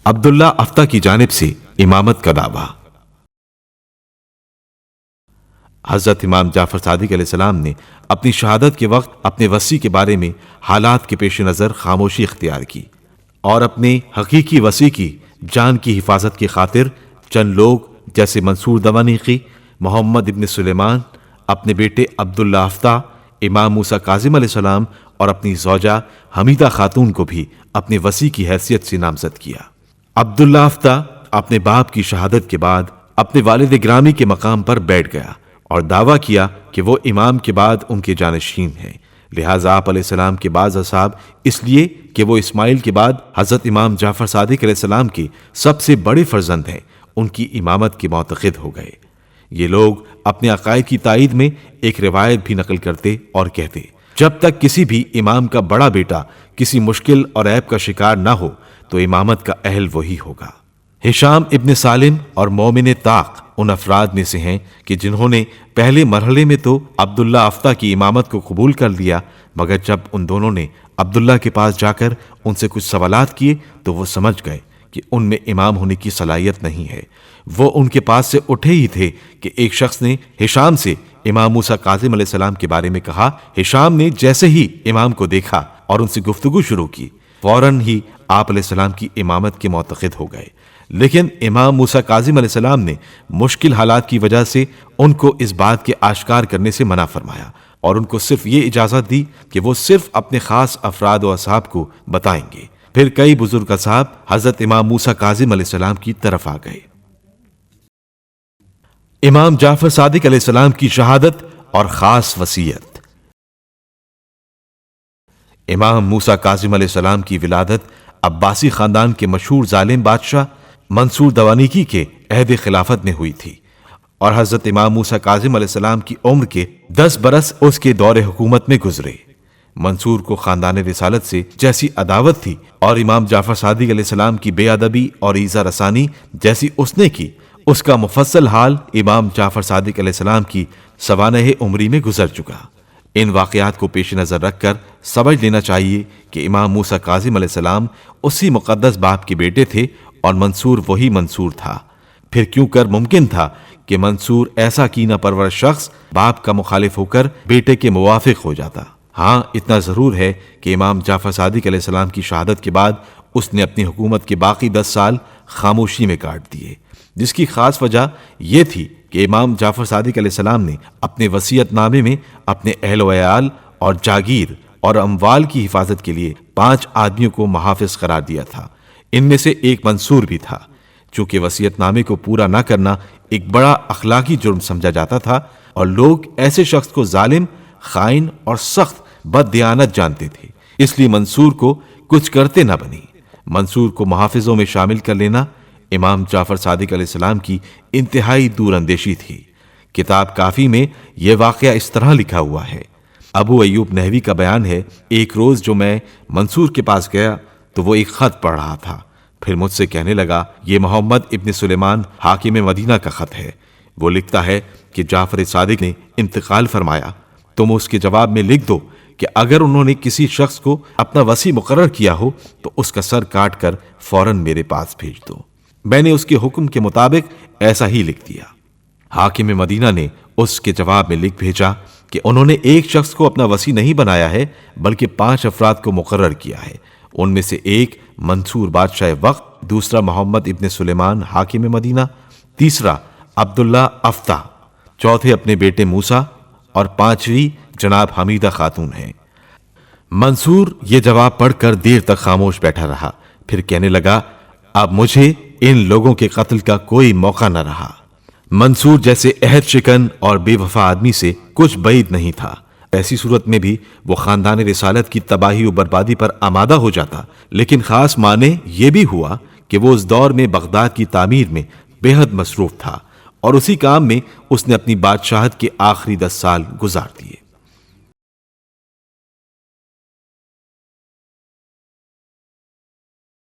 عبداللہ افتہ کی جانب سے امامت کا دعویٰ۔ حضرت امام جعفر صادق علیہ السلام نے اپنی شہادت کے وقت اپنے وصی کے بارے میں حالات کے پیش نظر خاموشی اختیار کی اور اپنے حقیقی وصی کی جان کی حفاظت کی خاطر چند لوگ جیسے منصور دوانیقی، محمد ابن سلیمان، اپنے بیٹے عبداللہ افتہ، امام موسیٰ کاظم علیہ السلام اور اپنی زوجہ حمیدہ خاتون کو بھی اپنے وصی کی حیثیت سے نامزد کیا۔ عبداللہ افتہ اپنے باپ کی شہادت کے بعد اپنے والد گرامی کے مقام پر بیٹھ گیا اور دعویٰ کیا کہ وہ امام کے بعد ان کے جانشین ہیں، لہٰذا آپ علیہ السلام کے بعض اصحاب اس لیے کہ وہ اسماعیل کے بعد حضرت امام جعفر صادق علیہ السلام کے سب سے بڑے فرزند ہیں، ان کی امامت کے معتقد ہو گئے۔ یہ لوگ اپنے عقائد کی تائید میں ایک روایت بھی نقل کرتے اور کہتے، جب تک کسی بھی امام کا بڑا بیٹا کسی مشکل اور عیب کا شکار نہ ہو تو امامت کا اہل وہی ہوگا۔ ہشام ابن سالم اور مومن طاق ان افراد میں سے ہیں کہ جنہوں نے پہلے مرحلے میں تو عبداللہ افتہ کی امامت کو قبول کر لیا، مگر جب ان دونوں نے عبداللہ کے پاس جا کر ان سے کچھ سوالات کیے تو وہ سمجھ گئے کہ ان میں امام ہونے کی صلاحیت نہیں ہے۔ وہ ان کے پاس سے اٹھے ہی تھے کہ ایک شخص نے ہشام سے امام موسیٰ کاظم علیہ السلام کے بارے میں کہا۔ ہشام نے جیسے ہی امام کو دیکھا اور ان سے گفتگو شروع کی، فوراً ہی آپ علیہ السلام کی امامت کے معتقد ہو گئے، لیکن امام موسیٰ کاظم علیہ السلام نے مشکل حالات کی وجہ سے ان کو اس بات کے آشکار کرنے سے منع فرمایا اور ان کو صرف یہ اجازت دی کہ وہ صرف اپنے خاص افراد و اصحاب کو بتائیں گے۔ پھر کئی بزرگ اصحاب حضرت امام موسیٰ کاظم علیہ السلام کی طرف آ گئے۔ امام جعفر صادق علیہ السلام کی شہادت اور خاص وصیت۔ امام موسیٰ کاظم علیہ السلام کی ولادت عباسی خاندان کے مشہور ظالم بادشاہ منصور دوانیقی کے عہد خلافت میں ہوئی تھی، اور حضرت امام موسیٰ کاظم علیہ السلام کی عمر کے 10 برس اس کے دور حکومت میں گزرے۔ منصور کو خاندان رسالت سے جیسی عداوت تھی اور امام جعفر صادق علیہ السلام کی بے ادبی اور ایذا رسانی جیسی اس نے کی، اس کا مفصل حال امام جعفر صادق علیہ السلام کی سوانح عمری میں گزر چکا۔ ان واقعات کو پیش نظر رکھ کر سمجھ لینا چاہیے کہ امام موسیٰ کاظم علیہ السلام اسی مقدس باپ کے بیٹے تھے اور منصور وہی منصور تھا۔ پھر کیوں کر ممکن تھا کہ منصور ایسا کینہ پرور شخص باپ کا مخالف ہو کر بیٹے کے موافق ہو جاتا؟ ہاں، اتنا ضرور ہے کہ امام جعفر صادق علیہ السلام کی شہادت کے بعد اس نے اپنی حکومت کے باقی 10 سال خاموشی میں کاٹ دیے، جس کی خاص وجہ یہ تھی کہ امام جعفر صادق علیہ السلام نے اپنے وصیت نامے میں اپنے اہل و عیال اور جاگیر اور اموال کی حفاظت کے لیے 5 آدمیوں کو محافظ قرار دیا تھا۔ ان میں سے ایک منصور بھی تھا۔ چونکہ وصیت نامے کو پورا نہ کرنا ایک بڑا اخلاقی جرم سمجھا جاتا تھا اور لوگ ایسے شخص کو ظالم، خائن اور سخت بددیانت جانتے تھے، اس لیے منصور کو کچھ کرتے نہ بنی۔ منصور کو محافظوں میں شامل کر لینا امام جعفر صادق علیہ السلام کی انتہائی دور اندیشی تھی۔ کتاب کافی میں یہ واقعہ اس طرح لکھا ہوا ہے۔ ابو ایوب نحوی کا بیان ہے، ایک روز جو میں منصور کے پاس گیا تو وہ ایک خط پڑھ رہا تھا، پھر مجھ سے کہنے لگا، یہ محمد ابن سلیمان حاکم مدینہ کا خط ہے۔ وہ لکھتا ہے کہ جعفر صادق نے انتقال فرمایا، تم اس کے جواب میں لکھ دو کہ اگر انہوں نے کسی شخص کو اپنا وصی مقرر کیا ہو تو اس کا سر کاٹ کر فوراً میرے پاس بھیج دو۔ میں نے اس کے حکم کے مطابق ایسا ہی لکھ دیا۔ حاکم مدینہ نے اس کے جواب میں لکھ بھیجا کہ انہوں نے ایک شخص کو اپنا وصی نہیں بنایا ہے بلکہ 5 افراد کو مقرر کیا ہے، ان میں سے ایک منصور بادشاہ وقت، دوسرا محمد ابن سلیمان حاکم مدینہ، تیسرا عبداللہ افتہ، چوتھے اپنے بیٹے موسیٰ اور 5ویں جناب حمیدہ خاتون ہیں۔ منصور یہ جواب پڑھ کر دیر تک خاموش بیٹھا رہا، پھر کہنے لگا، اب مجھے ان لوگوں کے قتل کا کوئی موقع نہ رہا۔ منصور جیسے عہد شکن اور بے وفا آدمی سے کچھ بعید نہیں تھا، ایسی صورت میں بھی وہ خاندان رسالت کی تباہی و بربادی پر آمادہ ہو جاتا، لیکن خاص معنی یہ بھی ہوا کہ وہ اس دور میں بغداد کی تعمیر میں بے حد مصروف تھا اور اسی کام میں اس نے اپنی بادشاہت کے آخری 10 سال گزار دیے۔